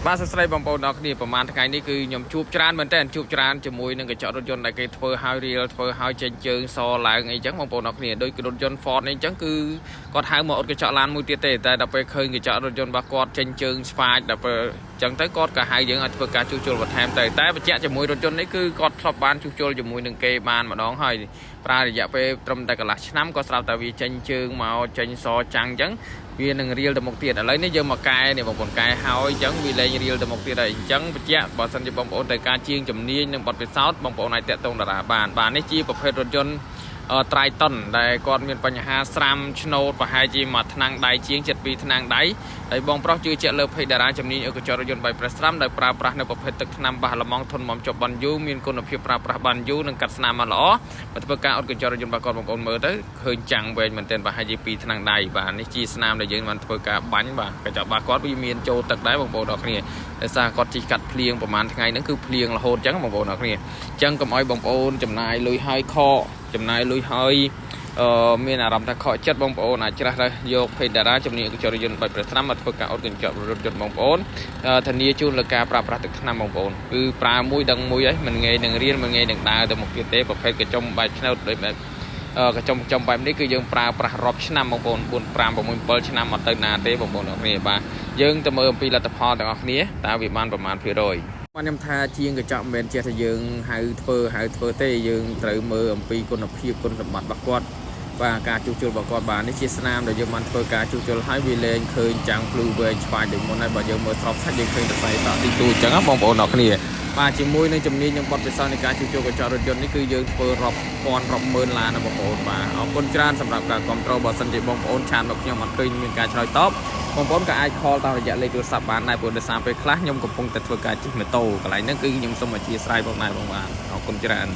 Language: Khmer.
បាទសួស្តីបងប្អូនអរគ្នាប្រហែលថ្ងៃនេះគឺខ្ញុំជួបច្រើនមែនតើជួបច្រើនជាមួយនឹងកញ្ចក់រថយន្តដែលគេធ្វើឲ្យរៀលធ្វើឲ្យចេញជើងសឡើងអីចឹងបងប្អូនអរគ្នាដោយរថយន្ត Ford នេះចឹងគឺគាត់ហៅមកអត់កញ្ចក់ឡានមួយទៀតទេតែដល់ពេលឃើញកញ្ចក់រថយន្តរបស់គាត់ចេញជើងស្វាចដល់ពេលចឹងទៅគាត់ក៏ហៅយើងឲ្យធ្វើការជួសជុលបន្ថែមទៅតែបញ្ជាក់ជាមួយរថយន្តនេះគឺគាត់ធ្លាប់បានជួសជុលជាមួយនឹងគេបានម្ដងហើយប្រើរយៈពេលត្រឹមតែកន្លះឆ្នាំក៏ស្រាប់តែវាចេញជើងមកចេញសចាំងចឹងវានឹងរៀលទៅមុខទៀតឥឡូវនេះយើងមកកែនេះបងប្អូនកែហើយអញ្ចឹងវាលែងរៀលទៅមុខទៀតហើយអញ្ចឹងបញ្ជាក់បើសិនជាបងប្អូនត្រូវការជាងជំនាញនិងបទពិសោធន៍បងប្អូនអាចតាក់ទងតារាបាននេះជាប្រភេទរថយន្តត្រៃតុនដែលគាត់មានបញ្ហាស្រាំឆ្នោតប្រហែលជាមួយថ្នាំងដៃជាង72ថ្នាំងដៃហើយបងប្រុសជឿជាក់លើភ័យតារាជំនាញកញ្ចក់រថយន្តបៃប្រេសស្រាំដោយប្រើប្រាស់នៅប្រភេទទឹកថ្នាំបាសល្មងធន់មាំជាប់បានយូរមានគុណភាពប្រើប្រាស់បានយូរនិងកាត់ស្នាមបានល្អបើធ្វើការអត់កញ្ចក់រថយន្តរបស់គាត់បងប្អូនមើលទៅឃើញចាំងវែងមែនទែនប្រហែលជា2ថ្នាំងដៃបាទនេះជាស្នាមដែលយើងបានធ្វើការបាញ់បាទកញ្ចក់របស់គាត់វាមានចូលទឹកដែរបងប្អូនអរគ្នាដោយសារគាត់ជិះកាត់ភ្លៀងប្រហែលថ្ងៃហ្នឹងគឺភ្លៀងរហូតអញ្ចឹងបងប្អូនអរគ្នាអញ្ចឹងកុំឲ្យបងប្អូនចំណាយលុយហើយខកចំណាយលុយហើយមានអារម្មណ៍ថាខកចិត្តបងប្អូនអាចច្រាស់ទៅយកភេទតារាជំនាញកញ្ចក់រថយន្តបៃប្រេសស្រាំមកធ្វើការអត់កញ្ចក់រថយន្តបងប្អូនធានាជូនលើការប្រើប្រាស់ទឹកថ្នាំបងប្អូនគឺប្រើមួយដឹងមួយហើយមិនងាយនឹងរៀនមិនងាយនឹងដើរទៅមុខទៀតទេប្រភេទកញ្ចុំបែបឆ្នោតដូចបែបកញ្ចុំបែបនេះគឺយើងប្រើប្រាស់រាប់ឆ្នាំបងប្អូន4 5 6 7ឆ្នាំអត់ទៅណាទេបងប្អូនអរគ្នាបាទយើងទៅមើលអំពីលទ្ធផលទាំងអស់គ្នាតើវាបានប្រមាណភាគរយបានខ្ញុំថាជាងកញ្ចក់មិនមែនចេះតែយើងហៅធ្វើទេយើងត្រូវមើលអំពីគុណភាពគុណសម្បត្តិរបស់គាត់បាទការជួសជុលរបស់គាត់បាទនេះជាស្នាមដែលយើងបានធ្វើការជួសជុលហើយវាលែងឃើញចាំងភ្លឺវែងឆ្វាយដូចមុនហើយបើយើងមើលស្របសាច់យើងឃើញតែស្អីតទីទូអញ្ចឹងបងប្អូនអរគ្នាបាទជាមួយនឹងជំនាញនិងបទពិសោធន៍នៃការជួសជុលកញ្ចក់រថយន្តនេះគឺយើងធ្វើរាប់ពាន់រាប់ម៉ឺនឡានណាបងប្អូនបាទអរគុណច្រើនសម្រាប់ការគាំទ្របើសិនជាបងប្អូនឆានមកខ្ញុំអត់ឃើញមានការឆ្លើយតបបងប្អូនក៏អាច call តាមរយៈលេខទូរស័ព្ទបានដែរព្រោះដោយសារពេលខ្លះខ្ញុំកំពុងតែធ្វើការជិះម៉ូតូកន្លែងហ្នឹងគឺខ្ញុំសូមអធិស្ឋានផងដែរបងបាទអរគុណច្រើន